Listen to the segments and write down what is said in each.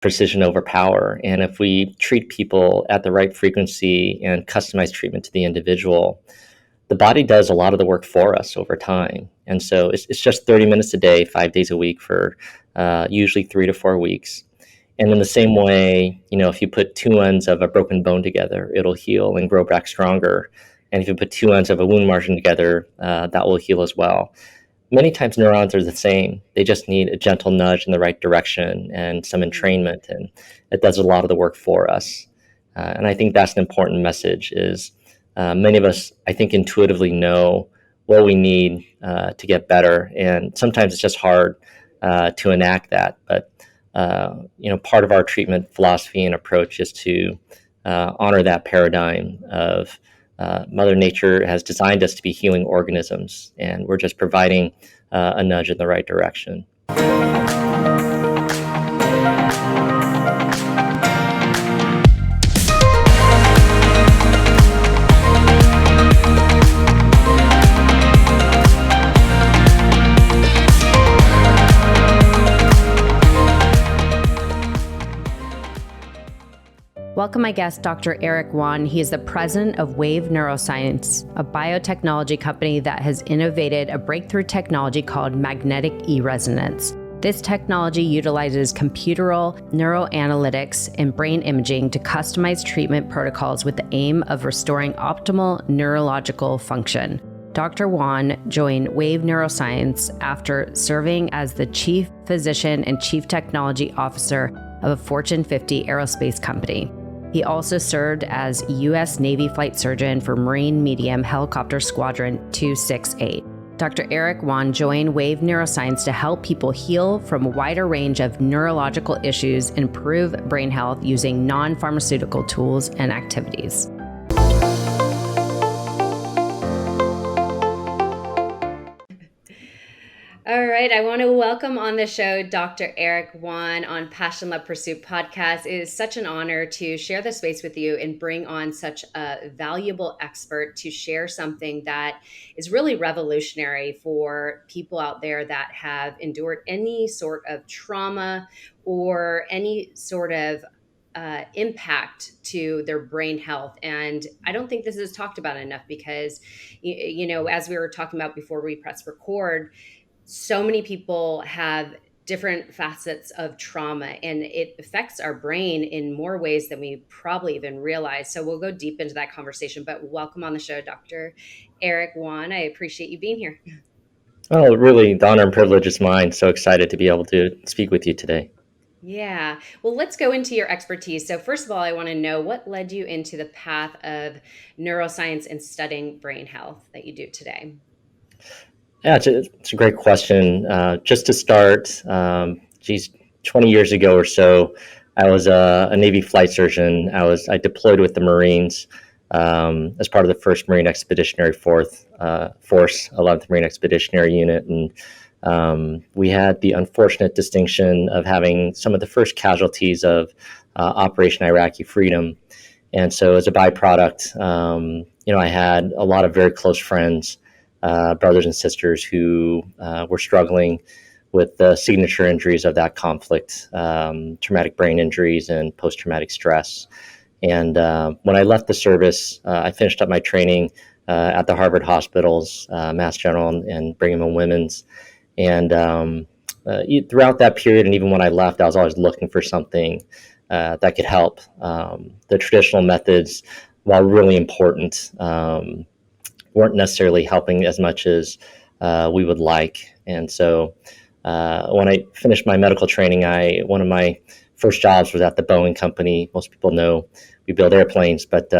precision over power. And if we treat people at the right frequency and customize treatment to the individual, the body does a lot of the work for us over time. And so it's just 30 minutes a day, 5 days a week for usually 3 to 4 weeks. And in the same way, if you put two ends of a broken bone together, it'll heal and grow back stronger. And if you put two ends of a wound margin together, that will heal as well. Many times neurons are the same. They just need a gentle nudge in the right direction and some entrainment, and it does a lot of the work for us. And I think that's an important message is many of us, I think, intuitively know what we need to get better. And sometimes it's just hard to enact that. But, part of our treatment philosophy and approach is to honor that paradigm of Mother Nature has designed us to be healing organisms, and we're just providing a nudge in the right direction. Welcome my guest, Dr. Erik Won. He is the president of Wave Neuroscience, a biotechnology company that has innovated a breakthrough technology called magnetic e-resonance. This technology utilizes computeral neuroanalytics and brain imaging to customize treatment protocols with the aim of restoring optimal neurological function. Dr. Won joined Wave Neuroscience after serving as the chief physician and chief technology officer of a Fortune 50 aerospace company. He also served as U.S. Navy flight surgeon for Marine Medium Helicopter Squadron 268. Dr. Erik Won joined Wave Neuroscience to help people heal from a wider range of neurological issues and improve brain health using non-pharmaceutical tools and activities. All right, I want to welcome on the show Dr. Erik Won on Passion, Love, Pursuit podcast. It is such an honor to share the space with you and bring on such a valuable expert to share something that is really revolutionary for people out there that have endured any sort of trauma or any sort of impact to their brain health. And I don't think this is talked about enough because, as we were talking about before we press record, so many people have different facets of trauma and it affects our brain in more ways than we probably even realize. So we'll go deep into that conversation, but welcome on the show, Dr. Erik Won. I appreciate you being here. Oh, really, the honor and privilege is mine. So excited to be able to speak with you today. Yeah. Well, let's go into your expertise. So first of all, I want to know what led you into the path of neuroscience and studying brain health that you do today? Yeah, it's a great question. Just to start, 20 years ago or so, I was a Navy flight surgeon. I deployed with the Marines as part of the 1st Marine Expeditionary Force, 11th Marine Expeditionary Unit, and we had the unfortunate distinction of having some of the first casualties of Operation Iraqi Freedom. And so, as a byproduct, I had a lot of very close friends. Brothers and sisters who were struggling with the signature injuries of that conflict, traumatic brain injuries and post-traumatic stress. And when I left the service, I finished up my training at the Harvard Hospitals, Mass General and Brigham and Women's. And throughout that period, and even when I left, I was always looking for something that could help. The traditional methods, while really important, weren't necessarily helping as much as we would like. And so when I finished my medical training, one of my first jobs was at the Boeing company. Most people know we build airplanes, but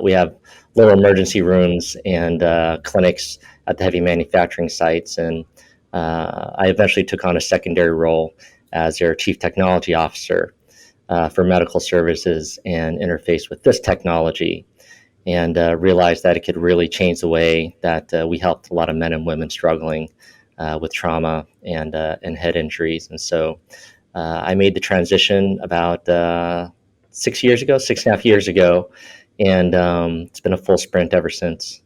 we have little emergency rooms and clinics at the heavy manufacturing sites. And I eventually took on a secondary role as their chief technology officer for medical services and interface with this technology. And realized that it could really change the way that we helped a lot of men and women struggling with trauma and head injuries. And so I made the transition about 6.5 years ago, and it's been a full sprint ever since.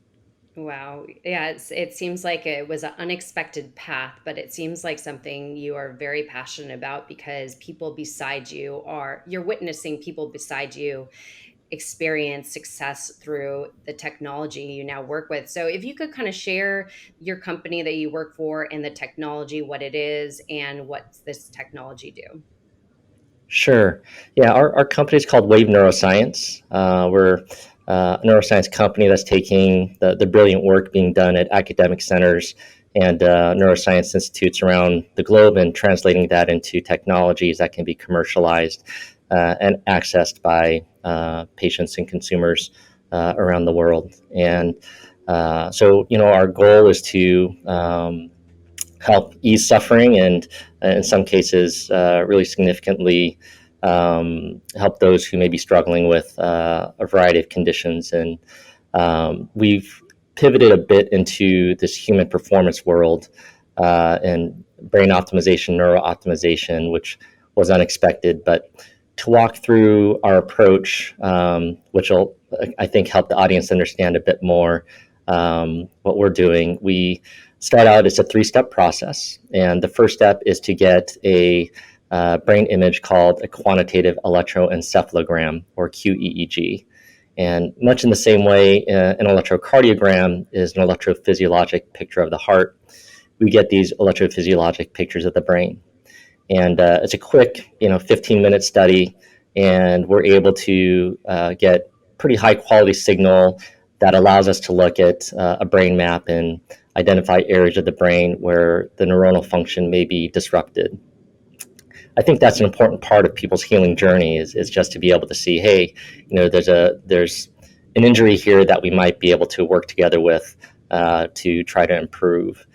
Wow. Yeah, it seems like it was an unexpected path, but it seems like something you are very passionate about because people beside you you're witnessing people beside you experience success through the technology you now work with. So if you could kind of share your company that you work for and the technology, what it is, and what this technology do. Sure. Yeah, our company is called Wave Neuroscience. We're a neuroscience company that's taking the brilliant work being done at academic centers and neuroscience institutes around the globe and translating that into technologies that can be commercialized and accessed by patients and consumers around the world. And our goal is to help ease suffering and, in some cases, really significantly help those who may be struggling with a variety of conditions. And we've pivoted a bit into this human performance world and brain optimization, neuro optimization, which was unexpected. But to walk through our approach, which will, I think, help the audience understand a bit more what we're doing, we start out as a three-step process. And the first step is to get a brain image called a quantitative electroencephalogram, or QEEG. And much in the same way, an electrocardiogram is an electrophysiologic picture of the heart. We get these electrophysiologic pictures of the brain. And it's a quick, 15-minute study, and we're able to get pretty high quality signal that allows us to look at a brain map and identify areas of the brain where the neuronal function may be disrupted. I think that's an important part of people's healing journey is just to be able to see, hey, there's an injury here that we might be able to work together with to try to improve.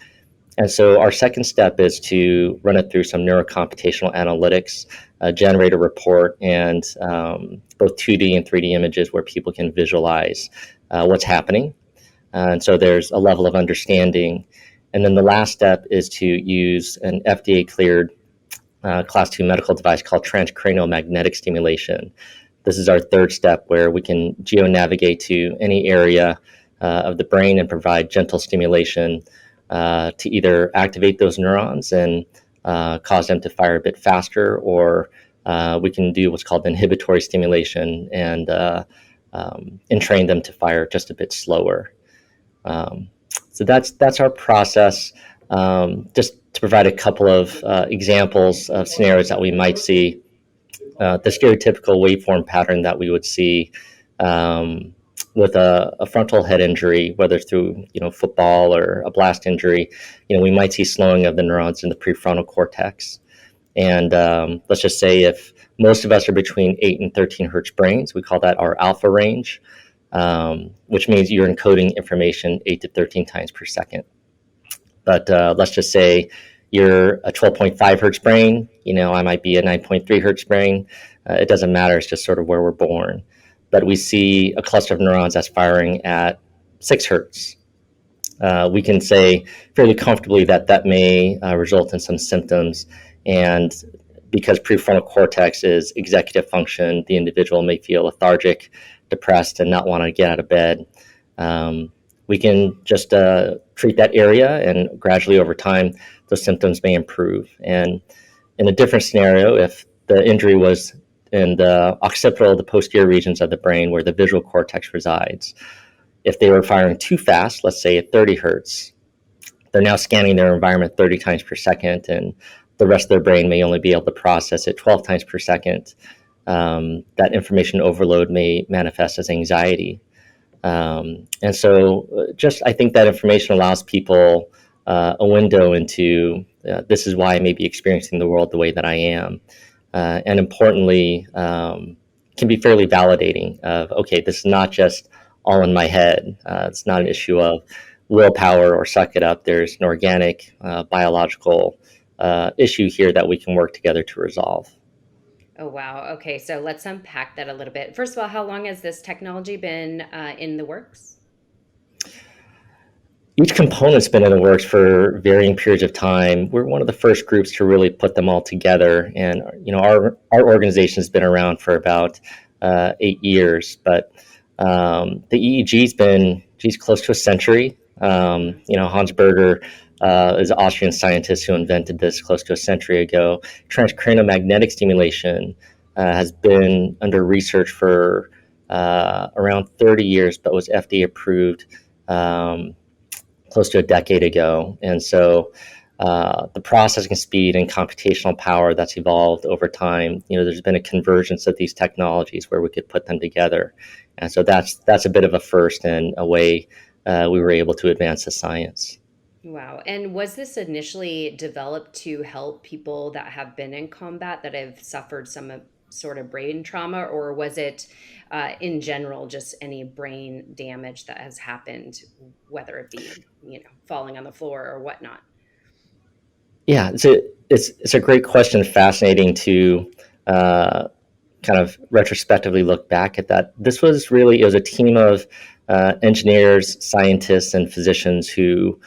And so our second step is to run it through some neurocomputational analytics, generate a report, and both 2D and 3D images where people can visualize what's happening. And so there's a level of understanding. And then the last step is to use an FDA-cleared Class 2 medical device called transcranial magnetic stimulation. This is our third step, where we can geo-navigate to any area of the brain and provide gentle stimulation to either activate those neurons and cause them to fire a bit faster, or we can do what's called inhibitory stimulation and train them to fire just a bit slower. So that's our process. Just to provide a couple of examples of scenarios that we might see, the stereotypical waveform pattern that we would see with a frontal head injury, whether it's through football or a blast injury, we might see slowing of the neurons in the prefrontal cortex. And let's just say if most of us are between 8 and 13 hertz brains, we call that our alpha range, which means you're encoding information 8 to 13 times per second. But let's just say you're a 12.5 hertz brain, I might be a 9.3 hertz brain. It doesn't matter, it's just sort of where we're born. But we see a cluster of neurons that's firing at 6 hertz. We can say fairly comfortably that may result in some symptoms. And because prefrontal cortex is executive function, the individual may feel lethargic, depressed, and not want to get out of bed. We can just treat that area, and gradually over time, those symptoms may improve. And in a different scenario, if the injury was in the occipital, the posterior regions of the brain where the visual cortex resides, if they were firing too fast, let's say at 30 hertz, they're now scanning their environment 30 times per second, and the rest of their brain may only be able to process it 12 times per second. That information overload may manifest as anxiety. And so I think that information allows people a window into this is why I may be experiencing the world the way that I am. And importantly, can be fairly validating of, okay, this is not just all in my head. It's not an issue of willpower or suck it up. There's an organic, biological issue here that we can work together to resolve. Oh, wow. Okay, so let's unpack that a little bit. First of all, how long has this technology been in the works? Each component's been in the works for varying periods of time. We're one of the first groups to really put them all together, and our organization's been around for about 8 years. But the EEG's been close to a century. Hans Berger is an Austrian scientist who invented this close to a century ago. Transcranial magnetic stimulation has been under research for around 30 years, but was FDA approved um, close to a decade ago. And so the processing speed and computational power that's evolved over time, there's been a convergence of these technologies where we could put them together. And so that's a bit of a first and a way we were able to advance the science. Wow. And was this initially developed to help people that have been in combat that have suffered some sort of brain trauma, or was it in general just any brain damage that has happened, whether it be, falling on the floor or whatnot? Yeah, it's a great question, fascinating to uh, kind of retrospectively look back at that. It was a team of engineers, scientists, and physicians who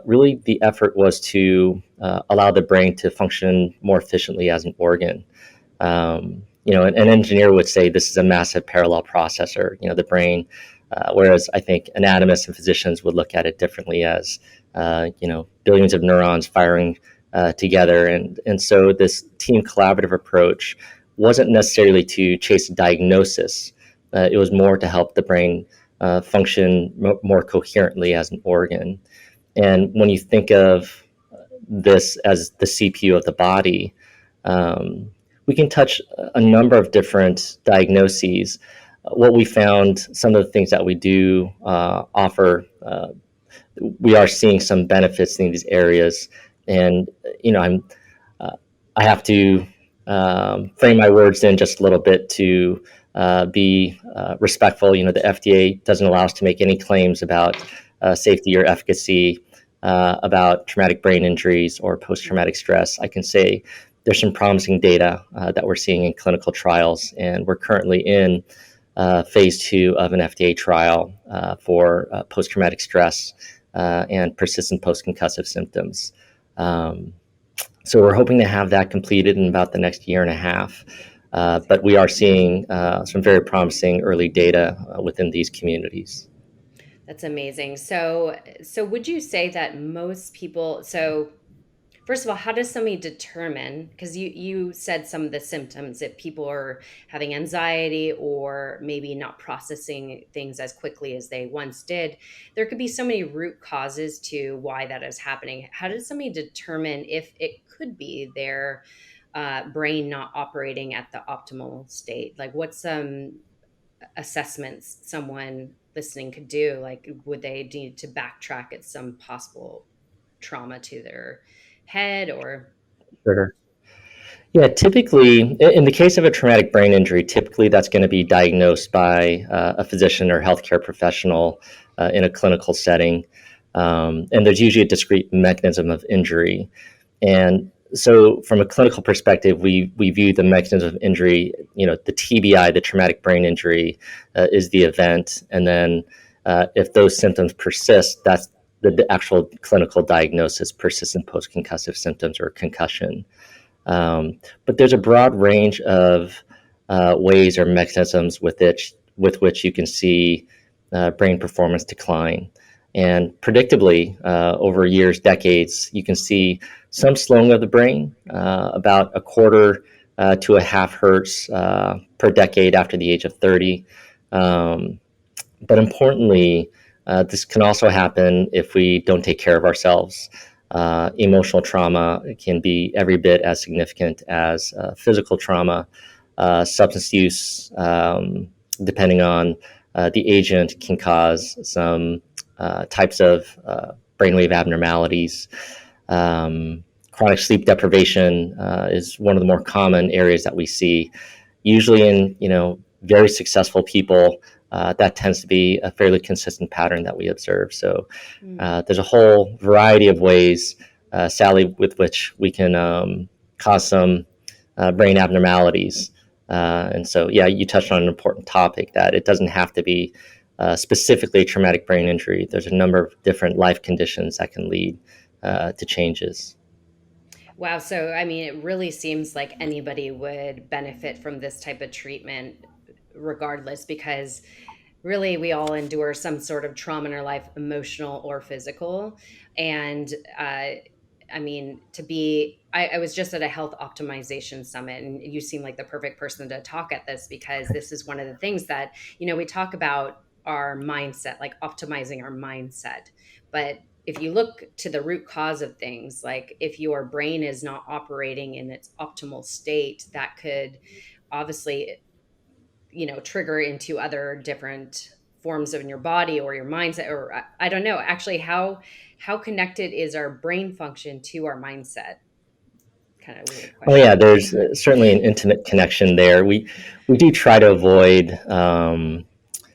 really the effort was to allow the brain to function more efficiently as an organ. An engineer would say this is a massive parallel processor, the brain, whereas I think anatomists and physicians would look at it differently as, billions of neurons firing together. And so this team collaborative approach wasn't necessarily to chase a diagnosis. It was more to help the brain function more coherently as an organ. And when you think of this as the CPU of the body, um, we can touch a number of different diagnoses. What we found, some of the things that we do offer, we are seeing some benefits in these areas. And, uh, I have to frame my words in just a little bit to be respectful. The FDA doesn't allow us to make any claims about safety or efficacy about traumatic brain injuries or post-traumatic stress. I can say there's some promising data that we're seeing in clinical trials, and we're currently in phase 2 of an FDA trial for post-traumatic stress and persistent post-concussive symptoms. Um, so we're hoping to have that completed in about the next year and a half. But we are seeing some very promising early data within these communities. That's amazing. So would you say that most people, so first of all, how does somebody determine? Because you said some of the symptoms, if people are having anxiety or maybe not processing things as quickly as they once did, there could be so many root causes to why that is happening. How does somebody determine if it could be their brain not operating at the optimal state? Like, what's some assessments someone listening could do? Like, would they need to backtrack at some possible trauma to their head or? Sure. Yeah, typically, in the case of a traumatic brain injury, typically that's going to be diagnosed by a physician or healthcare professional in a clinical setting. And there's usually a discrete mechanism of injury. And so, from a clinical perspective, we view the mechanism of injury, the TBI, the traumatic brain injury, is the event. And then if those symptoms persist, that's the actual clinical diagnosis, persistent post-concussive symptoms or concussion. But there's a broad range of ways or mechanisms with which you can see brain performance decline. And predictably, over years, decades, you can see some slowing of the brain, about a quarter to a half hertz per decade after the age of 30. Um, but importantly, this can also happen if we don't take care of ourselves. Emotional trauma can be every bit as significant as physical trauma. Substance use, depending on the agent, can cause some types of brainwave abnormalities. Chronic sleep deprivation is one of the more common areas that we see, usually in very successful people. That tends to be a fairly consistent pattern that we observe. So Mm. there's a whole variety of ways, sadly, with which we can cause some brain abnormalities. And so, yeah, you touched on an important topic that it doesn't have to be specifically a traumatic brain injury. There's a number of different life conditions that can lead to changes. Wow. So, I mean, it really seems like anybody would benefit from this type of treatment regardless, because really we all endure some sort of trauma in our life, emotional or physical. And I mean, I was just at a health optimization summit, and you seem like the perfect person to talk at this, because this is one of the things that, we talk about our mindset, like optimizing our mindset. But if you look to the root cause of things, like if your brain is not operating in its optimal state, that could obviously, trigger into other different forms of in your body or your mindset, or I don't know actually how connected is our brain function to our mindset. Kind of weird Oh yeah, question. there's certainly an intimate connection there. We do try to avoid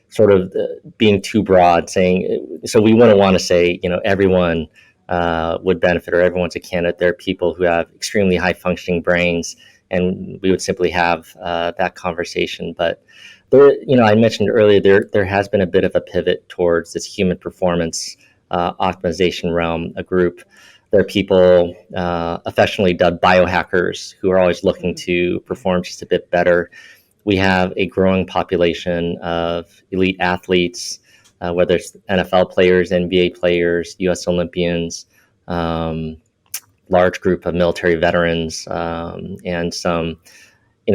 sort of being too broad, saying so. We wouldn't want to say everyone would benefit or everyone's a candidate. There are people who have extremely high functioning brains, and we would simply have that conversation. But there, I mentioned earlier there has been a bit of a pivot towards this human performance optimization realm. A group. There are people affectionately dubbed biohackers who are always looking Mhm. to perform just a bit better. We have a growing population of elite athletes, whether it's NFL players, NBA players, U.S. Olympians, um, large group of military veterans, and some,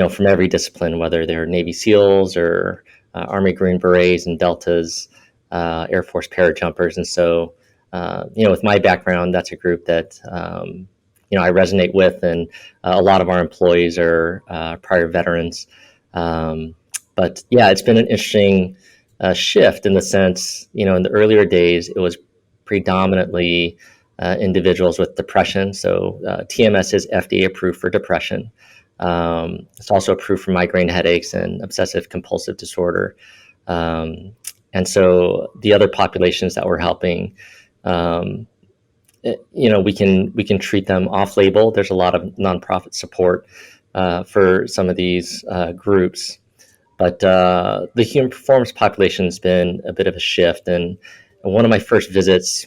from every discipline, whether they're Navy SEALs or Army Green Berets and Deltas, Air Force parajumpers. And so, with my background, that's a group that, I resonate with, and a lot of our employees are prior veterans. Um, but yeah, it's been an interesting shift in the sense, in the earlier days, it was predominantly individuals with depression. So TMS is FDA approved for depression. It's also approved for migraine headaches and obsessive compulsive disorder. Um, and so the other populations that we're helping, um, we can treat them off label. There's a lot of nonprofit support for some of these groups, but the human performance population has been a bit of a shift. And one of my first visits,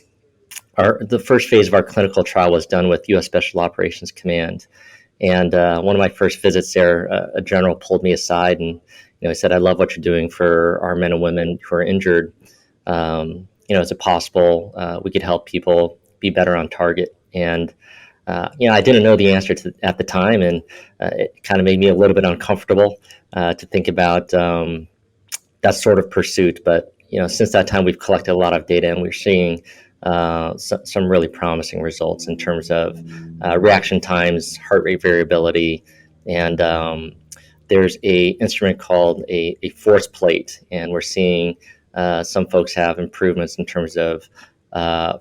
the first phase of our clinical trial was done with U.S. Special Operations Command. And one of my first visits there, a general pulled me aside and he said, "I love what you're doing for our men and women who are injured. Is it possible we could help people be better on target?" And I didn't know the answer to at the time, and it kind of made me a little bit uncomfortable to think about that sort of pursuit. But since that time, we've collected a lot of data, and we're seeing some really promising results in terms of reaction times, heart rate variability, and there's a instrument called a force plate, and we're seeing some folks have improvements in terms of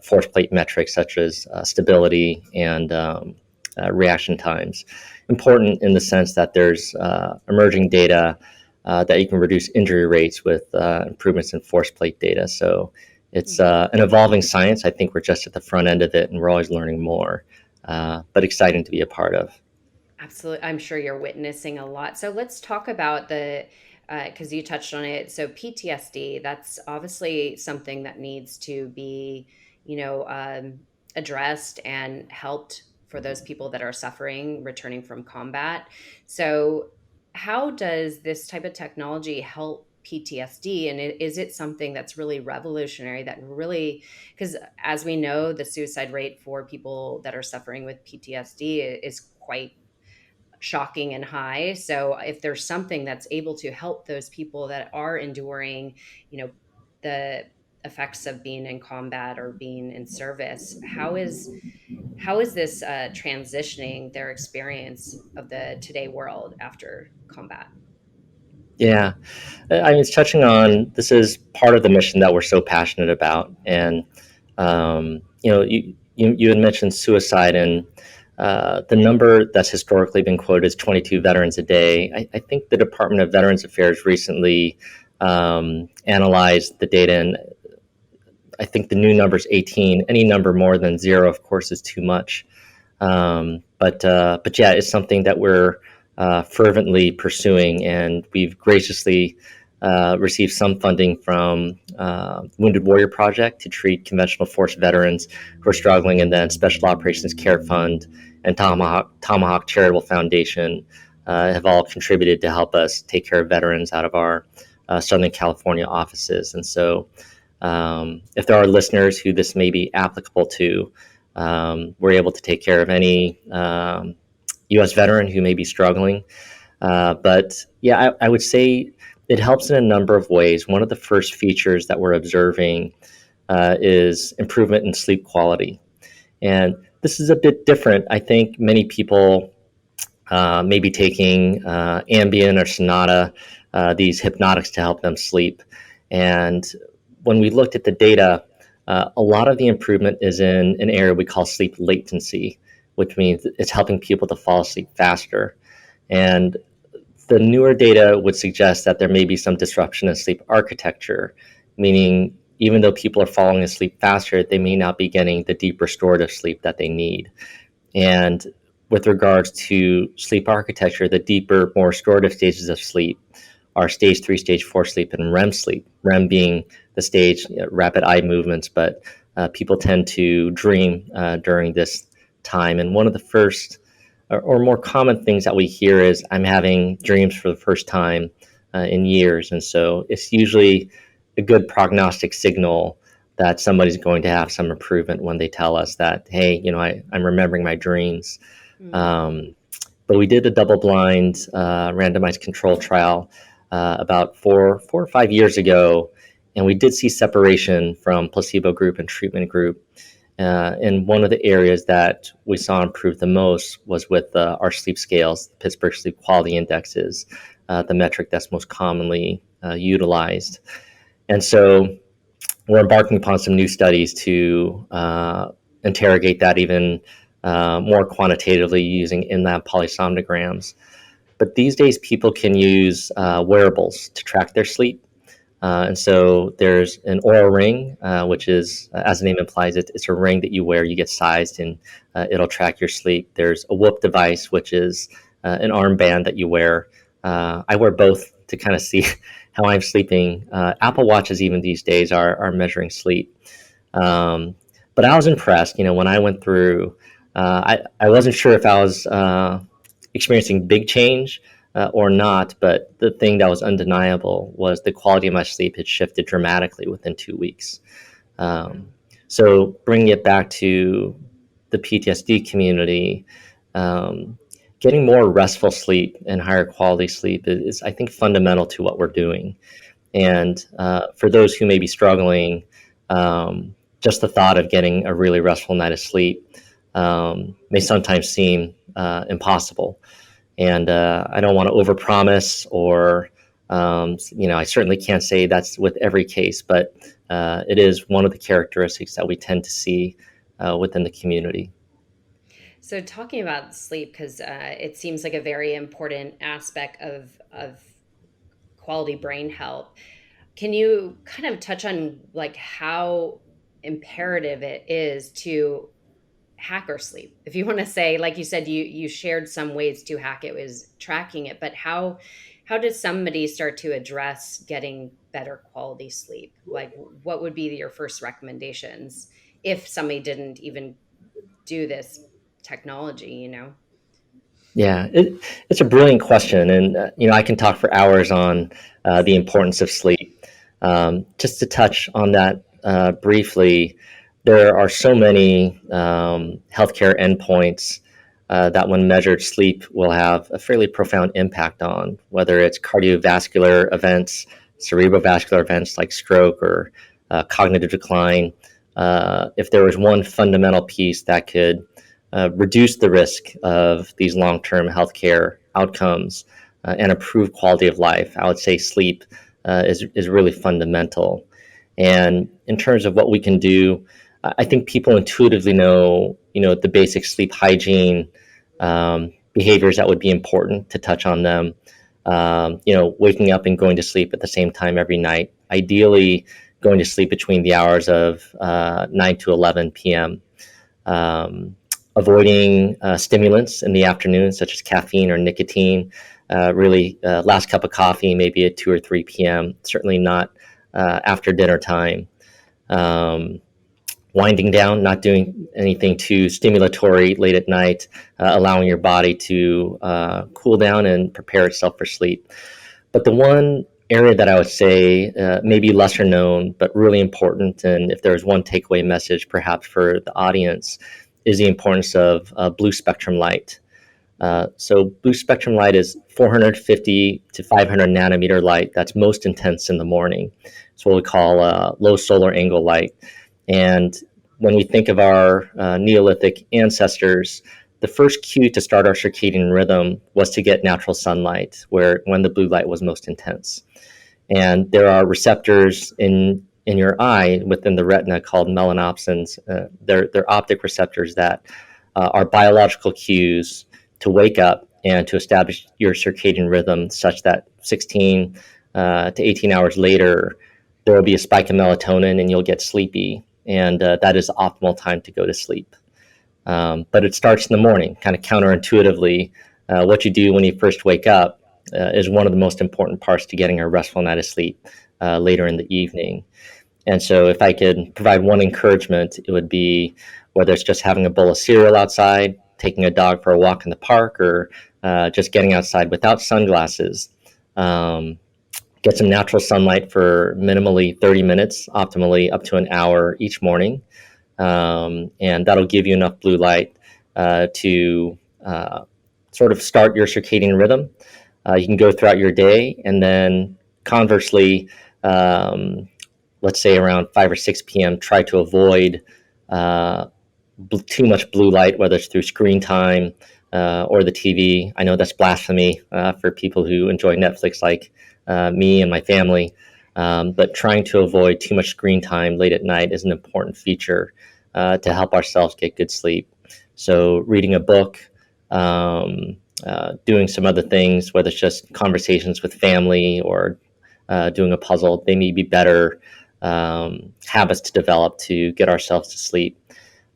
force plate metrics such as stability and reaction times. Important in the sense that there's emerging data that you can reduce injury rates with improvements in force plate data. So it's Mhm. an evolving science. I think we're just at the front end of it, and we're always learning more. But exciting to be a part of. Absolutely. I'm sure you're witnessing a lot. So let's talk about because you touched on it. So PTSD, that's obviously something that needs to be, addressed and helped for those people that are suffering, returning from combat. So, how does this type of technology help PTSD? And is it something that's really revolutionary that really, because as we know, the suicide rate for people that are suffering with PTSD is quite shocking and high. So if there's something that's able to help those people that are enduring, the effects of being in combat or being in service, how is this transitioning their experience of the today world after combat? Yeah, I mean, it's touching on this is part of the mission that we're so passionate about, and you had mentioned suicide, and the number that's historically been quoted is 22 veterans a day. I think the Department of Veterans Affairs recently analyzed the data, and I think the new number is 18. Any number more than zero, of course, is too much. But yeah, it's something that we're fervently pursuing, and we've graciously received some funding from Wounded Warrior Project to treat conventional force veterans who are struggling, and then Special Operations Care Fund and Tomahawk Charitable Foundation have all contributed to help us take care of veterans out of our Southern California offices. And so if there are listeners who this may be applicable to, we're able to take care of any U.S. veteran who may be struggling. But yeah, I would say it helps in a number of ways. One of the first features that we're observing is improvement in sleep quality. And this is a bit different. I think many people may be taking Ambien or Sonata, these hypnotics to help them sleep. And when we looked at the data, a lot of the improvement is in an area we call sleep latency, which means it's helping people to fall asleep faster. And the newer data would suggest that there may be some disruption in sleep architecture, meaning even though people are falling asleep faster, they may not be getting the deep restorative sleep that they need. And with regards to sleep architecture, the deeper, more restorative stages of sleep are stage 3, stage 4 sleep, and REM sleep. REM being the stage, rapid eye movements, but people tend to dream during this time. And one of the first or more common things that we hear is, I'm having dreams for the first time in years. And so it's usually a good prognostic signal that somebody's going to have some improvement when they tell us that, hey, I'm remembering my dreams. But we did a double-blind randomized control trial about four or 5 years ago, and we did see separation from placebo group and treatment group. And one of the areas that we saw improve the most was with our sleep scales. Pittsburgh Sleep Quality Index is the metric that's most commonly utilized. And so we're embarking upon some new studies to interrogate that even more quantitatively using in-lab polysomnograms. But these days, people can use wearables to track their sleep. And so there's an Oura ring, which is, as the name implies, it's a ring that you wear, you get sized, and it'll track your sleep. There's a Whoop device, which is an armband that you wear. I wear both to kind of see how I'm sleeping. Apple Watches even these days are measuring sleep. But I was impressed, when I went through, I wasn't sure if I was experiencing big change or not, but the thing that was undeniable was the quality of my sleep had shifted dramatically within 2 weeks. So bringing it back to the PTSD community, getting more restful sleep and higher quality sleep is, I think, fundamental to what we're doing. And for those who may be struggling, just the thought of getting a really restful night of sleep may sometimes seem impossible. And I don't want to overpromise, or I certainly can't say that's with every case, but it is one of the characteristics that we tend to see within the community. So talking about sleep, because it seems like a very important aspect of quality brain health, can you kind of touch on like how imperative it is to hack our sleep? If you want to say, like you said, you shared some ways to hack it, was tracking it, but how does somebody start to address getting better quality sleep? Like, what would be your first recommendations if somebody didn't even do this technology? Yeah, it's a brilliant question, and I can talk for hours on the importance of sleep. Just to touch on that briefly, there are so many healthcare endpoints that, when measured, sleep will have a fairly profound impact on, whether it's cardiovascular events, cerebrovascular events like stroke, or cognitive decline. If there was one fundamental piece that could reduce the risk of these long-term healthcare outcomes and improve quality of life, I would say sleep is really fundamental. And in terms of what we can do, I think people intuitively know, the basic sleep hygiene behaviors that would be important to touch on them. Waking up and going to sleep at the same time every night, ideally going to sleep between the hours of 9 to 11 p.m. Avoiding stimulants in the afternoon, such as caffeine or nicotine. Really, last cup of coffee maybe at 2 or 3 p.m., certainly not after dinner time. Winding down, not doing anything too stimulatory late at night, allowing your body to cool down and prepare itself for sleep. But the one area that I would say maybe lesser known, but really important. And if there's one takeaway message, perhaps for the audience, is the importance of blue spectrum light. So blue spectrum light is 450 to 500 nanometer light that's most intense in the morning. It's what we call low solar angle light. And when we think of our Neolithic ancestors, the first cue to start our circadian rhythm was to get natural sunlight, where when the blue light was most intense. And there are receptors in your eye within the retina called melanopsins. They're optic receptors that are biological cues to wake up and to establish your circadian rhythm, such that 16 to 18 hours later, there will be a spike in melatonin and you'll get sleepy. And that is the optimal time to go to sleep. But it starts in the morning, kind of counterintuitively. What you do when you first wake up is one of the most important parts to getting a restful night of sleep later in the evening. And so, if I could provide one encouragement, it would be whether it's just having a bowl of cereal outside, taking a dog for a walk in the park, or just getting outside without sunglasses. Get some natural sunlight for minimally 30 minutes, optimally up to an hour each morning. And that'll give you enough blue light to sort of start your circadian rhythm. You can go throughout your day, and then conversely, let's say around 5 or 6 p.m., try to avoid too much blue light, whether it's through screen time or the TV. I know that's blasphemy for people who enjoy Netflix like me and my family, but trying to avoid too much screen time late at night is an important feature to help ourselves get good sleep. So reading a book, doing some other things, whether it's just conversations with family or doing a puzzle, they may be better habits to develop to get ourselves to sleep.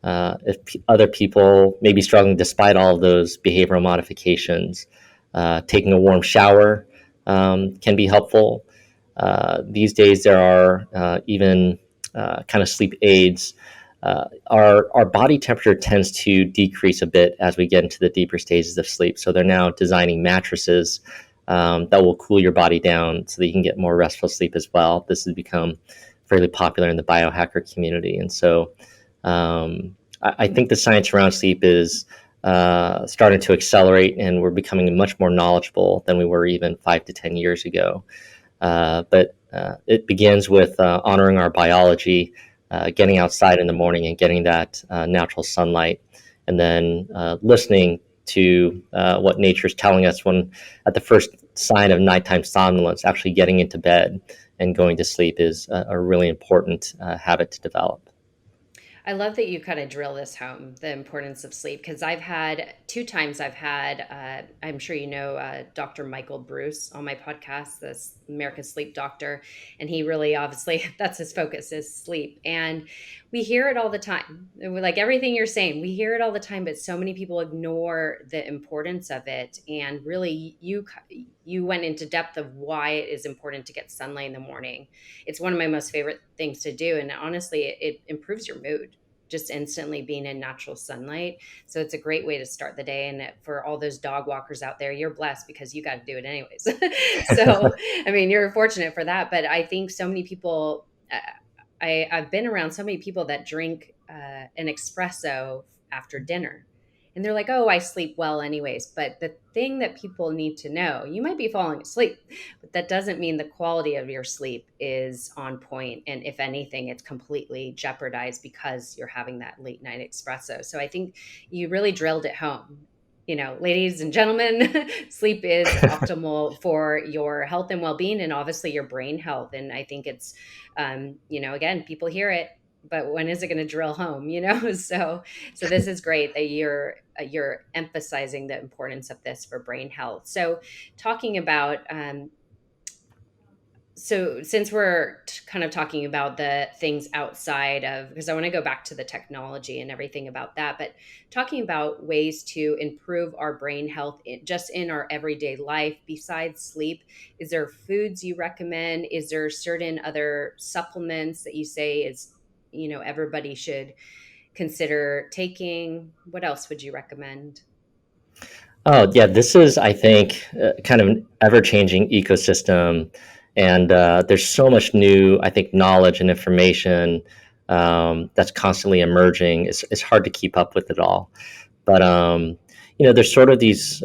If other people may be struggling despite all of those behavioral modifications, taking a warm shower can be helpful. These days, there are even kind of sleep aids. Our body temperature tends to decrease a bit as we get into the deeper stages of sleep. So they're now designing mattresses that will cool your body down so that you can get more restful sleep as well. This has become fairly popular in the biohacker community. And so I think the science around sleep is starting to accelerate, and we're becoming much more knowledgeable than we were even 5 to 10 years ago. But it begins with honoring our biology, getting outside in the morning and getting that natural sunlight, and then listening to what nature's telling us when at the first sign of nighttime somnolence, actually getting into bed and going to sleep is a really important habit to develop. I love that you kind of drill this home, the importance of sleep, because I've had two times I'm sure you know, Dr. Michael Bruce on my podcast, this America's Sleep Doctor. And he really, obviously, that's his focus is sleep. And we hear it all the time. Like everything you're saying, we hear it all the time, but so many people ignore the importance of it. And really, you went into depth of why it is important to get sunlight in the morning. It's one of my most favorite things to do. And honestly, it improves your mood just instantly being in natural sunlight. So it's a great way to start the day. And for all those dog walkers out there, you're blessed because you got to do it anyways. So, I mean, you're fortunate for that. But I think so many people, I've been around so many people that drink an espresso after dinner. And they're like, oh, I sleep well anyways. But the thing that people need to know, you might be falling asleep, but that doesn't mean the quality of your sleep is on point. And if anything, it's completely jeopardized because you're having that late night espresso. So I think you really drilled it home. You know, ladies and gentlemen, sleep is optimal for your health and well-being, and obviously your brain health. And I think it's, again, people hear it, but when is it going to drill home? So this is great that you're emphasizing the importance of this for brain health. So talking about so since we're kind of talking about the things outside of, because I want to go back to the technology and everything about that, but talking about ways to improve our brain health just in our everyday life besides sleep, is there foods you recommend? Is there certain other supplements that you say is, everybody should consider taking? What else would you recommend? Oh, yeah, this is, I think, kind of an ever changing ecosystem. And there's so much new, I think, knowledge and information that's constantly emerging. It's hard to keep up with it all. But there's sort of these.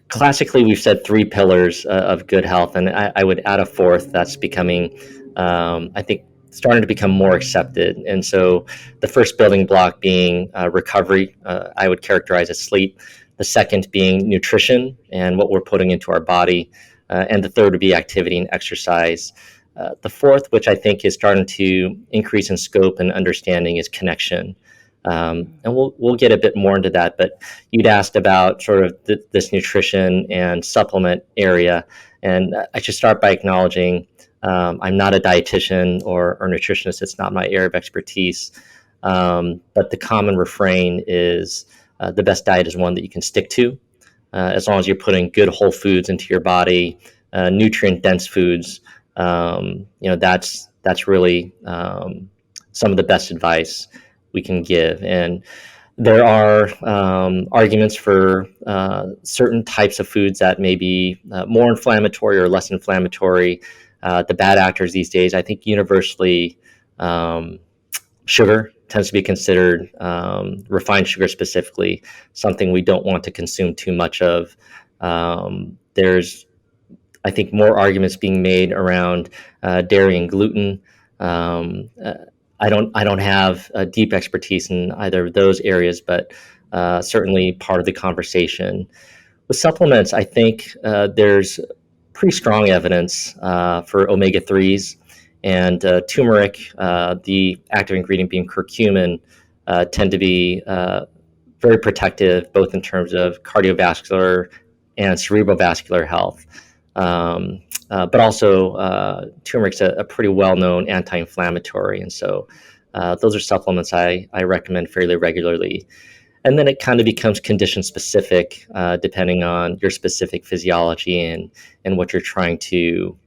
Classically, we've said three pillars of good health, and I would add a fourth that's becoming, I think, starting to become more accepted. And so, the first building block being recovery, I would characterize as sleep. The second being nutrition and what we're putting into our body, and the third would be activity and exercise. The fourth, which I think is starting to increase in scope and understanding, is connection. And we'll get a bit more into that, but you'd asked about sort of this nutrition and supplement area, and I should start by acknowledging I'm not a dietitian or nutritionist. It's not my area of expertise, but the common refrain is the best diet is one that you can stick to, as long as you're putting good whole foods into your body, nutrient dense foods. That's really some of the best advice we can give. And there are arguments for certain types of foods that may be more inflammatory or less inflammatory. The bad actors these days, I think universally, sugar tends to be considered, refined sugar specifically, something we don't want to consume too much of. There's, I think, more arguments being made around dairy and gluten. I don't have a deep expertise in either of those areas, but certainly part of the conversation. With supplements, I think there's pretty strong evidence for omega-3s and turmeric, the active ingredient being curcumin, tend to be very protective, both in terms of cardiovascular and cerebrovascular health. But also, turmeric's a pretty well-known anti-inflammatory, and so those are supplements I recommend fairly regularly. And then it kind of becomes condition specific, depending on your specific physiology and what you're trying to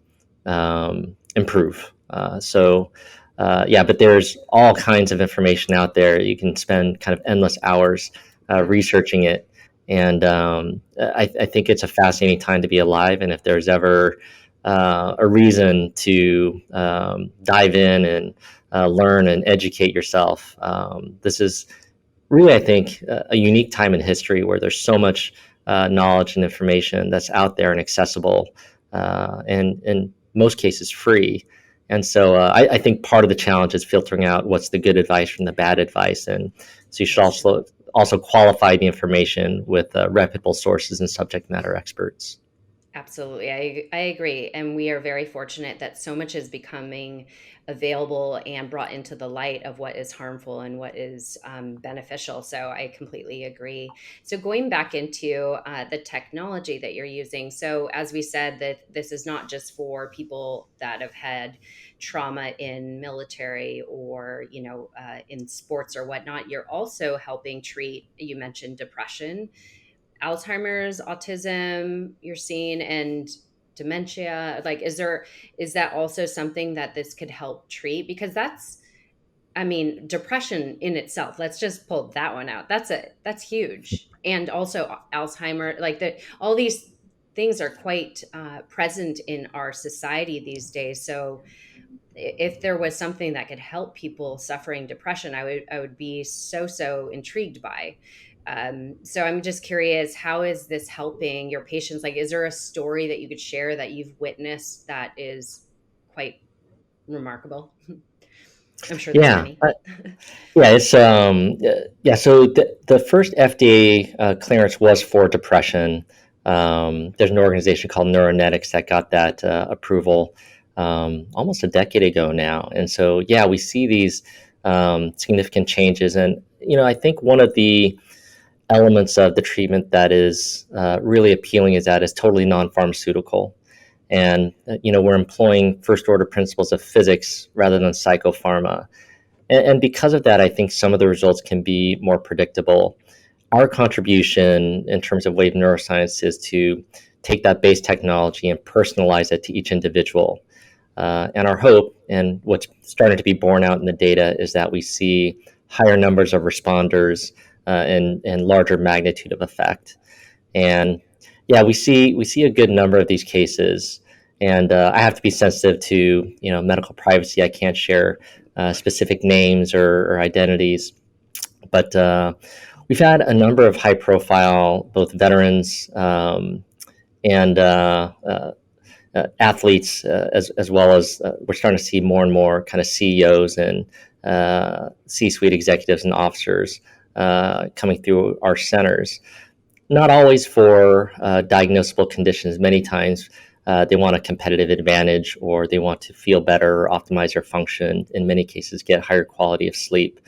improve. But there's all kinds of information out there. You can spend kind of endless hours researching it. And I think it's a fascinating time to be alive. And if there's ever a reason to dive in and learn and educate yourself, this is really, I think, a unique time in history where there's so much knowledge and information that's out there and accessible, and in most cases free. And so I think part of the challenge is filtering out what's the good advice from the bad advice. And so you should also qualify the information with reputable sources and subject matter experts. Absolutely. I agree. And we are very fortunate that so much is becoming available and brought into the light of what is harmful and what is beneficial. So I completely agree. So going back into the technology that you're using. So as we said, that this is not just for people that have had trauma in military or, in sports or whatnot. You're also helping treat, you mentioned depression, Alzheimer's, autism you're seeing, and dementia. Like, is that also something that this could help treat? Because depression in itself, let's just pull that one out. That's huge. And also Alzheimer, all these things are quite present in our society these days. So if there was something that could help people suffering depression, I would be so intrigued by. So I'm just curious, how is this helping your patients? Like, is there a story that you could share that you've witnessed that is quite remarkable? I'm sure there's Yeah, many. yeah, it's yeah. So the first FDA clearance was for depression. There's an organization called Neuroanalytics that got that approval almost a decade ago now, and so yeah, we see these significant changes. And I think one of the elements of the treatment that is really appealing is that it's totally non-pharmaceutical. And we're employing first order principles of physics rather than psychopharma. And because of that, I think some of the results can be more predictable. Our contribution in terms of Wave Neuroscience is to take that base technology and personalize it to each individual. And our hope, and what's starting to be borne out in the data, is that we see higher numbers of responders and larger magnitude of effect. And yeah, we see a good number of these cases. And I have to be sensitive to medical privacy. I can't share specific names or identities, but we've had a number of high-profile both veterans and athletes, as well as we're starting to see more and more kind of CEOs and C-suite executives and officers coming through our centers. Not always for diagnosable conditions. Many times they want a competitive advantage, or they want to feel better or optimize their function. In many cases, get higher quality of sleep.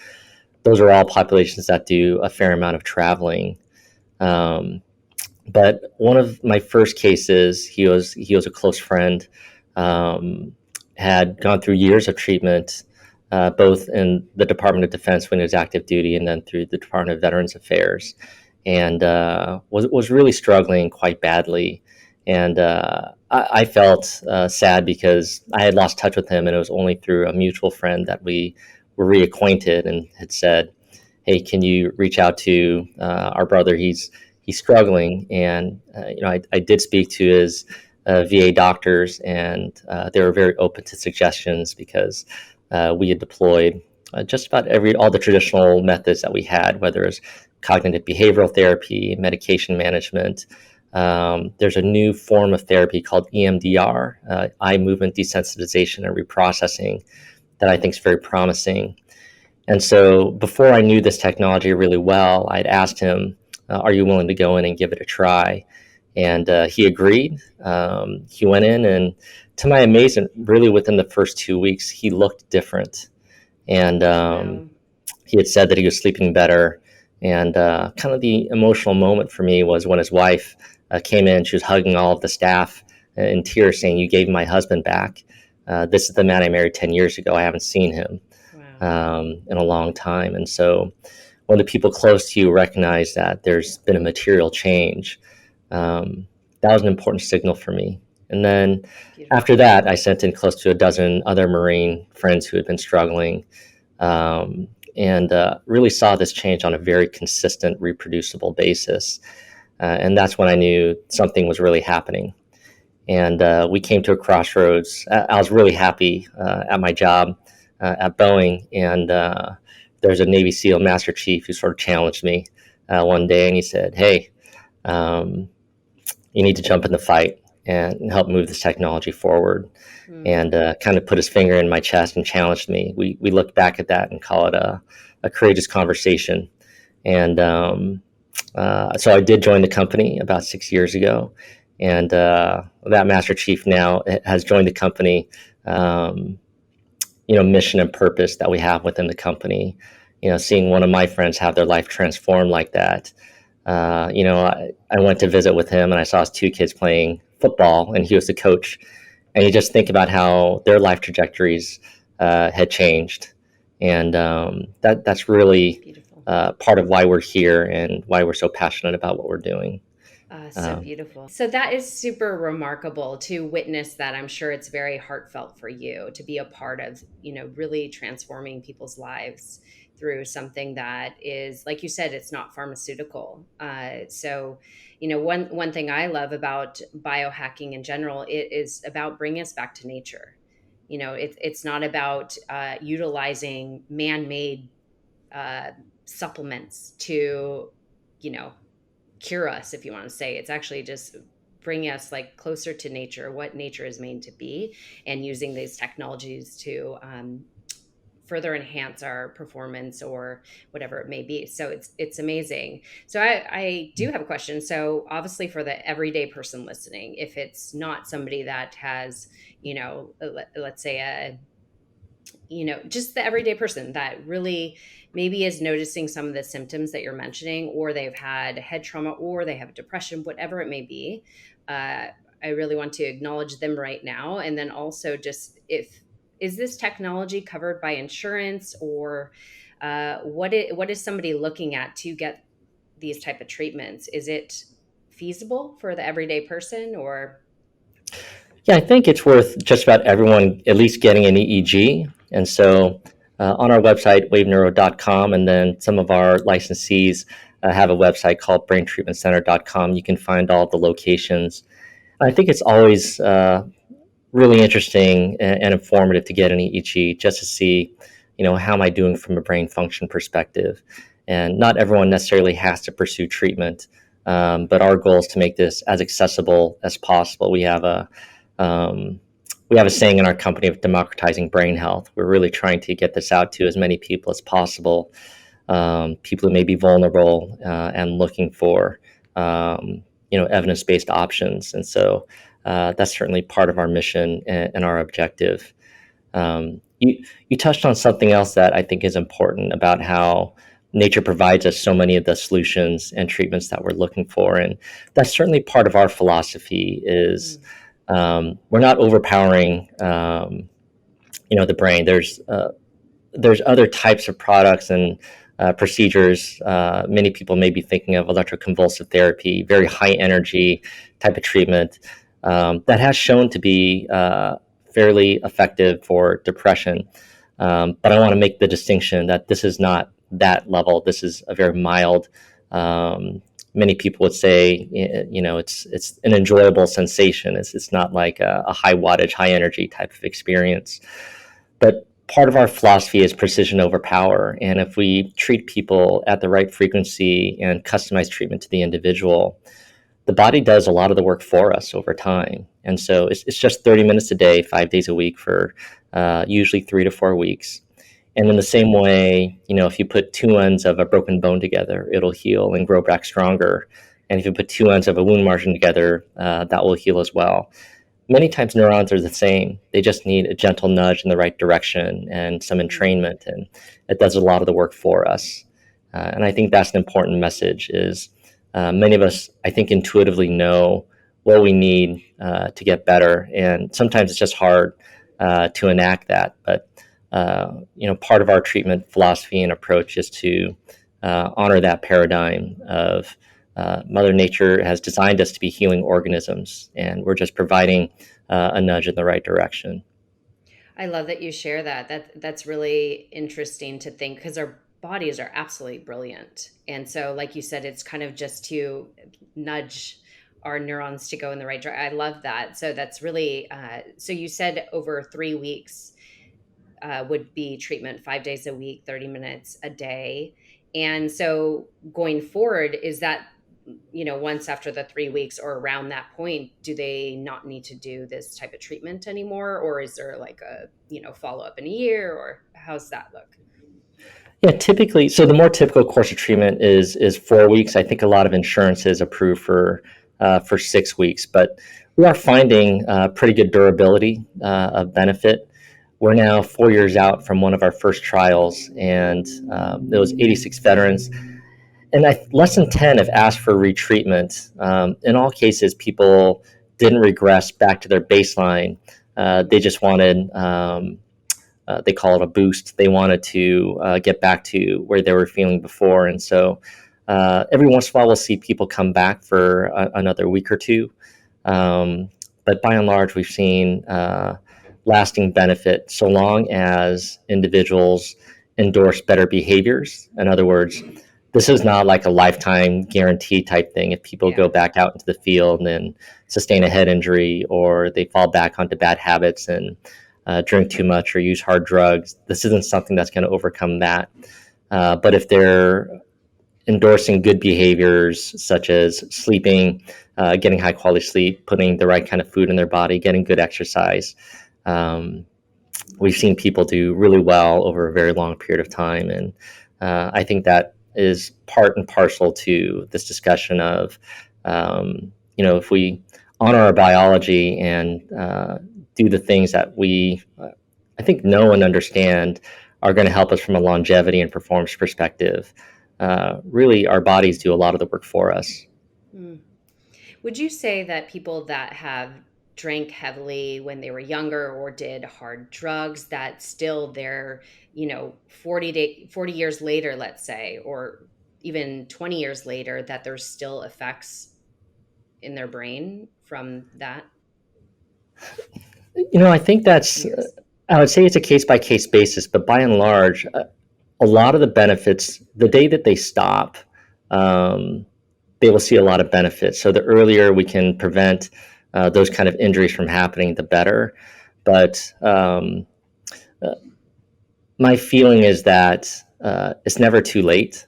Those are all populations that do a fair amount of traveling. Um, but one of my first cases, he was a close friend, um, had gone through years of treatment, both in the Department of Defense when he was active duty, and then through the Department of Veterans Affairs, and was really struggling quite badly. And I felt sad because I had lost touch with him, and it was only through a mutual friend that we were reacquainted, and had said, "Hey, can you reach out to our brother? He's struggling." And I did speak to his VA doctors, and they were very open to suggestions, because we had deployed just about all the traditional methods that we had, whether it's cognitive behavioral therapy, medication management. There's a new form of therapy called EMDR, eye movement desensitization and reprocessing, that I think is very promising. And so before I knew this technology really well, I'd asked him, are you willing to go in and give it a try? And he agreed. He went in, and to my amazement, really within the first 2 weeks, he looked different. And he had said that he was sleeping better. And kind of the emotional moment for me was when his wife came in. She was hugging all of the staff in tears, saying, "You gave my husband back. This is the man I married 10 years ago. I haven't seen him in a long time." And so when the people close to you recognize that there's been a material change, that was an important signal for me. And then after that, I sent in close to a dozen other Marine friends who had been struggling, and really saw this change on a very consistent, reproducible basis. And that's when I knew something was really happening. And we came to a crossroads. I was really happy at my job at Boeing, and there's a Navy SEAL Master Chief who sort of challenged me one day, and he said, "Hey, you need to jump in the fight and help move this technology forward." And kind of put his finger in my chest and challenged me. We look back at that and call it a courageous conversation. And so I did join the company about 6 years ago, and that Master Chief now has joined the company. Mission and purpose that we have within the company. Seeing one of my friends have their life transformed like that. I went to visit with him, and I saw his two kids playing football, and he was the coach. And you just think about how their life trajectories had changed. And that's really part of why we're here and why we're so passionate about what we're doing. So beautiful. So that is super remarkable to witness that. I'm sure it's very heartfelt for you to be a part of, really transforming people's lives through something that is, like you said, it's not pharmaceutical. So, one thing I love about biohacking in general, it is about bringing us back to nature. It's not about utilizing man-made supplements to, cure us, if you want to say. It's actually just bringing us like closer to nature, what nature is made to be, and using these technologies to further enhance our performance or whatever it may be. So it's amazing. So I do have a question. So obviously for the everyday person listening, if it's not somebody that has, let's say just the everyday person that really maybe is noticing some of the symptoms that you're mentioning, or they've had head trauma, or they have depression, whatever it may be. I really want to acknowledge them right now. And then also just is this technology covered by insurance, or what is somebody looking at to get these type of treatments? Is it feasible for the everyday person, or? Yeah, I think it's worth just about everyone at least getting an EEG. And so on our website, waveneuro.com, and then some of our licensees have a website called braintreatmentcenter.com. You can find all the locations. I think it's always really interesting and informative to get an EEG just to see, how am I doing from a brain function perspective. And not everyone necessarily has to pursue treatment, but our goal is to make this as accessible as possible. Um, we have a saying in our company of democratizing brain health. We're really trying to get this out to as many people as possible, people who may be vulnerable and looking for evidence-based options. And so that's certainly part of our mission and our objective. You touched on something else that I think is important about how nature provides us so many of the solutions and treatments that we're looking for, and that's certainly part of our philosophy. Is we're not overpowering, the brain. There's other types of products and procedures. Many people may be thinking of electroconvulsive therapy, very high energy type of treatment that has shown to be fairly effective for depression. But I want to make the distinction that this is not that level. This is a very mild. Many people would say, it's an enjoyable sensation. It's not like a high wattage, high energy type of experience. But part of our philosophy is precision over power. And if we treat people at the right frequency and customize treatment to the individual, the body does a lot of the work for us over time. And so it's just 30 minutes a day, 5 days a week for usually 3 to 4 weeks. And in the same way, if you put two ends of a broken bone together, it'll heal and grow back stronger. And if you put two ends of a wound margin together, that will heal as well. Many times neurons are the same. They just need a gentle nudge in the right direction and some entrainment, and it does a lot of the work for us. And I think that's an important message is many of us, I think, intuitively know what we need to get better. And sometimes it's just hard to enact that. But, part of our treatment philosophy and approach is to honor that paradigm of Mother Nature has designed us to be healing organisms, and we're just providing a nudge in the right direction. I love that you share that. That's really interesting to think because our bodies are absolutely brilliant. And so, like you said, it's kind of just to nudge our neurons to go in the right direction. I love that. So that's really, so you said over 3 weeks would be treatment 5 days a week, 30 minutes a day. And so going forward, is that, once after the 3 weeks or around that point, do they not need to do this type of treatment anymore? Or is there like a, follow up in a year, or how's that look? Yeah, typically, so the more typical course of treatment is 4 weeks. I think a lot of insurances approve for 6 weeks, but we are finding pretty good durability of benefit. We're now 4 years out from one of our first trials, and there was 86 veterans, and less than 10 have asked for retreatment. In all cases, people didn't regress back to their baseline. They just wanted, they call it a boost. They wanted to get back to where they were feeling before. And so every once in a while, we'll see people come back for another week or two. But by and large, we've seen lasting benefit so long as individuals endorse better behaviors. In other words, this is not like a lifetime guarantee type thing. If people go back out into the field and sustain a head injury, or they fall back onto bad habits and drink too much or use hard drugs, this isn't something that's going to overcome that. But if they're endorsing good behaviors such as sleeping, getting high quality sleep, putting the right kind of food in their body, getting good exercise, we've seen people do really well over a very long period of time. And I think that is part and parcel to this discussion of, if we honor our biology and do the things that we, I think, know and understand are going to help us from a longevity and performance perspective. Really, our bodies do a lot of the work for us. Mm. Would you say that people that have drank heavily when they were younger or did hard drugs, that still they're, 40 years later, let's say, or even 20 years later, that there's still effects in their brain from that? I think that's, Years. I would say it's a case by case basis, but by and large, a lot of the benefits, the day that they stop, they will see a lot of benefits. So the earlier we can prevent those kind of injuries from happening, the better. But uh, my feeling is that it's never too late.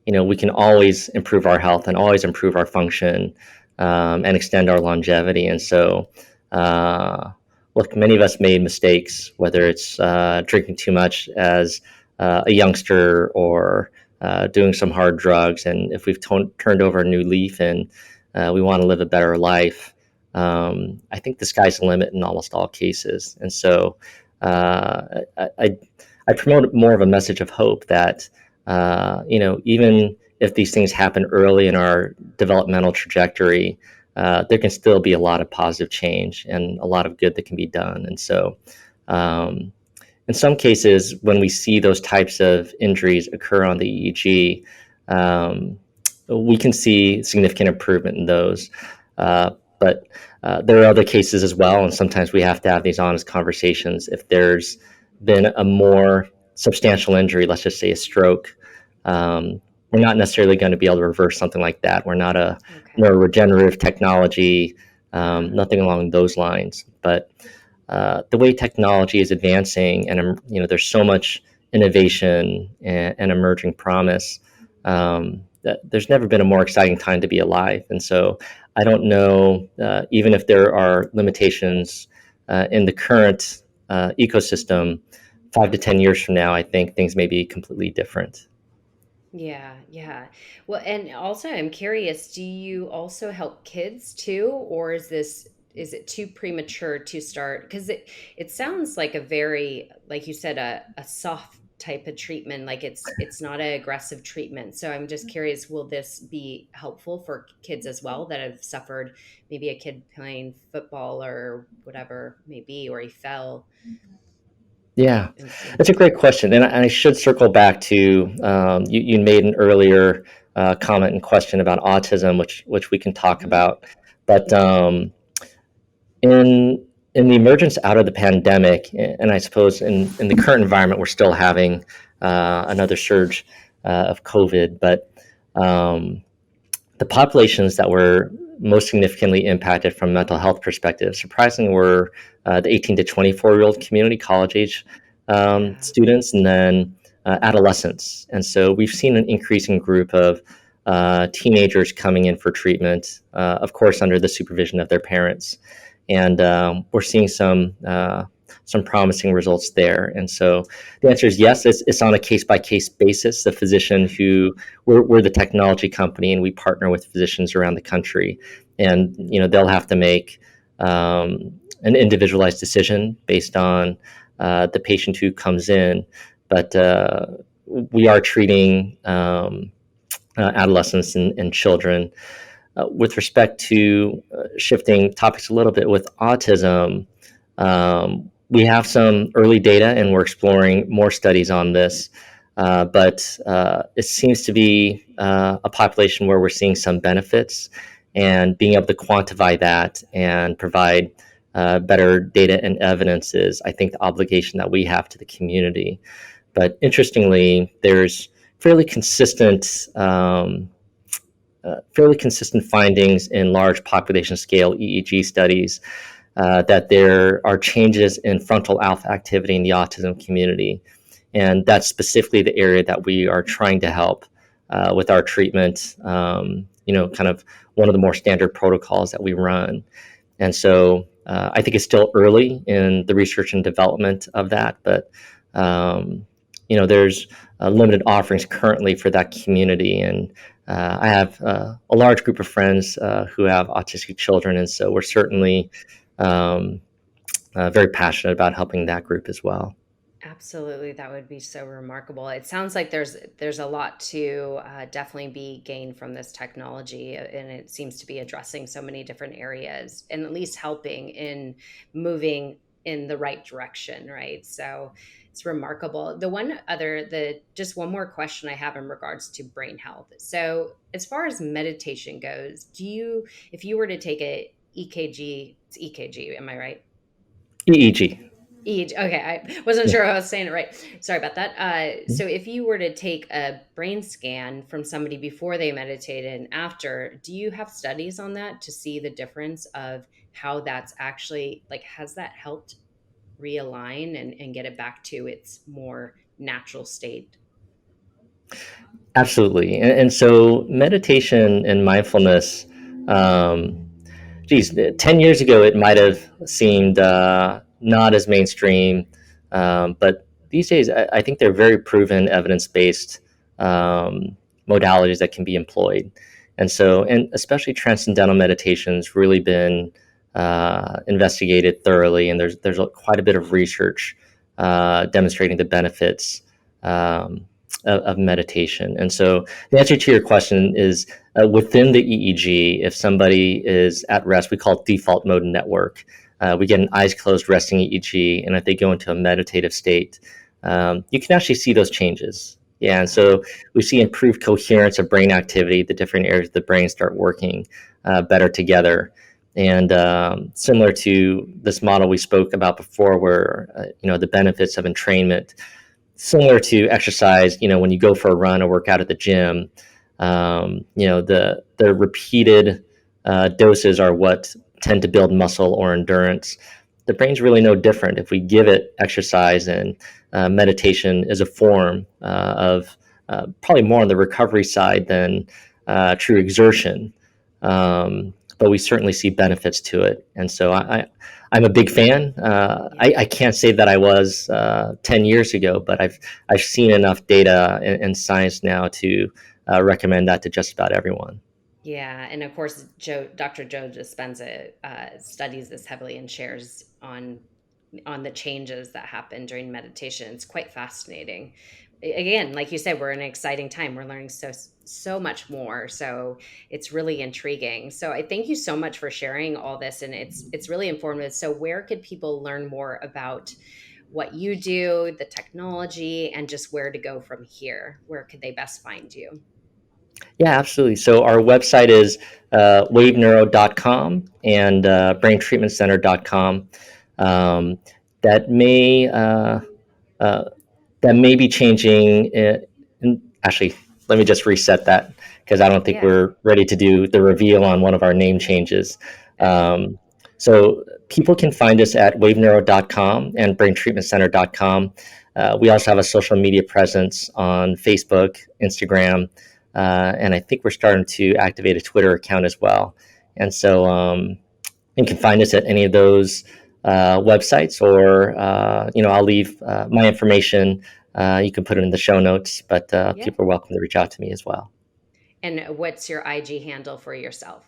We can always improve our health and always improve our function, and extend our longevity. And so, uh, look, many of us made mistakes, whether it's drinking too much as a youngster or doing some hard drugs. And if we've turned over a new leaf and we want to live a better life, I think the sky's the limit in almost all cases. And so, I promote more of a message of hope that even if these things happen early in our developmental trajectory, there can still be a lot of positive change and a lot of good that can be done. And so, um, in some cases, when we see those types of injuries occur on the EEG, um, we can see significant improvement in those. But there are other cases as well, and sometimes we have to have these honest conversations. If there's been a more substantial injury, let's just say a stroke, we're not necessarily going to be able to reverse something like that. We're not a neuroregenerative technology, nothing along those lines. But the way technology is advancing, and there's so much innovation and emerging promise, that there's never been a more exciting time to be alive. And so I don't know, even if there are limitations in the current ecosystem, 5 to 10 years from now, I think things may be completely different. Yeah, yeah. Well, and also I'm curious, do you also help kids too, or is it too premature to start? Because it sounds like a very, like you said, a soft type of treatment, like it's not an aggressive treatment. So I'm just curious, will this be helpful for kids as well that have suffered, maybe a kid playing football or whatever maybe, or he fell Yeah, and so. that's a great question, and I should circle back to you made an earlier comment and question about autism, which we can talk Mhm. about. But Yeah. in the emergence out of the pandemic, and I suppose in the current environment, we're still having another surge of COVID, but um, the populations that were most significantly impacted from a mental health perspective, surprisingly, were the 18 to 24-year-old community college age Yeah. students, and then adolescents. And so we've seen an increasing group of teenagers coming in for treatment, of course, under the supervision of their parents. And we're seeing some promising results there. And so the answer is yes. It's on a case by case basis. The physician who we're the technology company, and we partner with physicians around the country, and they'll have to make an individualized decision based on the patient who comes in. But we are treating adolescents and children. With respect to shifting topics a little bit with autism, we have some early data and we're exploring more studies on this. But it seems to be a population where we're seeing some benefits, and being able to quantify that and provide better data and evidence is, I think, the obligation that we have to the community. But interestingly, there's fairly consistent fairly consistent findings in large population scale EEG studies that there are changes in frontal alpha activity in the autism community. And that's specifically the area that we are trying to help with our treatment, kind of one of the more standard protocols that we run. And so I think it's still early in the research and development of that, but there's limited offerings currently for that community. And I have a large group of friends who have autistic children, and so we're certainly um, very passionate about helping that group as well. Absolutely, that would be so remarkable. It sounds like there's a lot to definitely be gained from this technology, and it seems to be addressing so many different areas, and at least helping in moving in the right direction, right? So it's remarkable. The just one more question I have in regards to brain health. So as far as meditation goes, if you were to take a EKG, it's EKG, am I right? EEG. Each. Okay, I wasn't Yeah. sure if I was saying it right. Sorry about that. So, if you were to take a brain scan from somebody before they meditated and after, do you have studies on that to see the difference of how that's actually like, has that helped realign and get it back to its more natural state? Absolutely. And so meditation and mindfulness, um, geez, 10 years ago, it might have seemed not as mainstream. But these days, I think they're very proven, evidence based modalities that can be employed. And so, and especially transcendental meditation's really been investigated thoroughly. And there's quite a bit of research demonstrating the benefits of meditation. And so, the answer to your question is within the EEG, if somebody is at rest, we call it default mode network. We get an eyes closed resting EEG, and if they go into a meditative state, you can actually see those changes. Yeah, and so we see improved coherence of brain activity. The different areas of the brain start working better together. And similar to this model we spoke about before, where the benefits of entrainment, similar to exercise, when you go for a run or work out at the gym, the repeated doses are what tend to build muscle or endurance. The brain's really no different. If we give it exercise, and meditation is a form of probably more on the recovery side than true exertion. But we certainly see benefits to it. And so I'm a big fan. Yeah. I can't say that I was 10 years ago, but I've seen enough data and science now to recommend that to just about everyone. Yeah, and of course, Dr. Joe Dispenza studies this heavily and shares on the changes that happen during meditation. It's quite fascinating. Again, like you said, we're in an exciting time. We're learning so much more. So it's really intriguing. So I thank you so much for sharing all this, and it's really informative. So where could people learn more about what you do, the technology, and just where to go from here? Where could they best find you? Yeah, absolutely. So our website is waveneuro.com and braintreatmentcenter.com. Um, that may uh, that may be changing. Actually, let me just reset that because I don't think Yeah. we're ready to do the reveal on one of our name changes. Okay. Um, so people can find us at waveneuro.com and braintreatmentcenter.com. We also have a social media presence on Facebook, Instagram, and I think we're starting to activate a Twitter account as well. And so you can find us at any of those websites, or I'll leave my information. You can put it in the show notes, but Yeah. people are welcome to reach out to me as well. And what's your IG handle for yourself?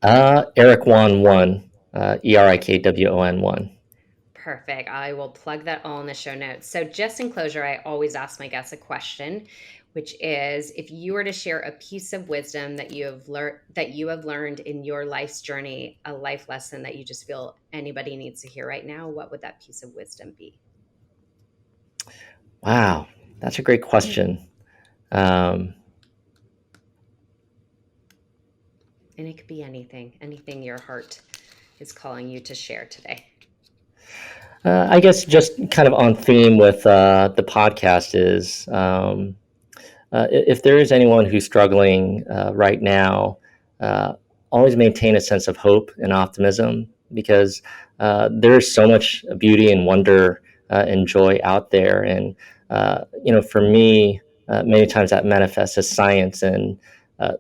Erik Won 1, ERIKWON 1. Perfect. I will plug that all in the show notes. So, just in closure, I always ask my guests a question, which is, if you were to share a piece of wisdom that you have learned in your life's journey, a life lesson that you just feel anybody needs to hear right now, what would that piece of wisdom be? Wow, that's a great question. Um, And it could be anything your heart is calling you to share today. I guess just kind of on theme with the podcast is if there is anyone who's struggling right now, uh, always maintain a sense of hope and optimism, because there's so much beauty and wonder and joy out there. And, for me, many times that manifests as science. And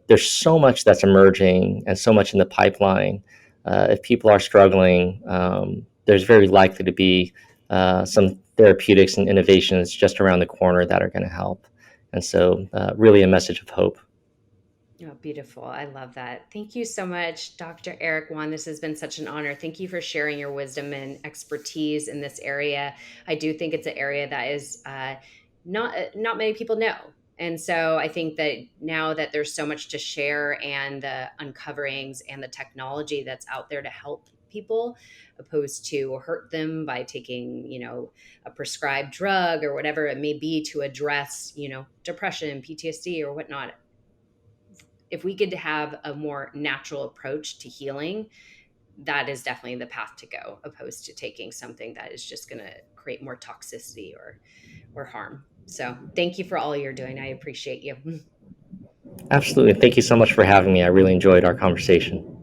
there's so much that's emerging and so much in the pipeline. If people are struggling, there's very likely to be some therapeutics and innovations just around the corner that are going to help. And so, really, a message of hope. Oh, beautiful. I love that. Thank you so much, Dr. Erik Won. This has been such an honor. Thank you for sharing your wisdom and expertise in this area. I do think it's an area that is not many people know. And so I think that now that there's so much to share, and the uncoverings and the technology that's out there to help people, opposed to hurt them by taking, a prescribed drug or whatever it may be to address, depression, PTSD or whatnot, if we could have a more natural approach to healing, that is definitely the path to go, opposed to taking something that is just going to create more toxicity or harm. So thank you for all you're doing. I appreciate you. Absolutely. Thank you so much for having me. I really enjoyed our conversation.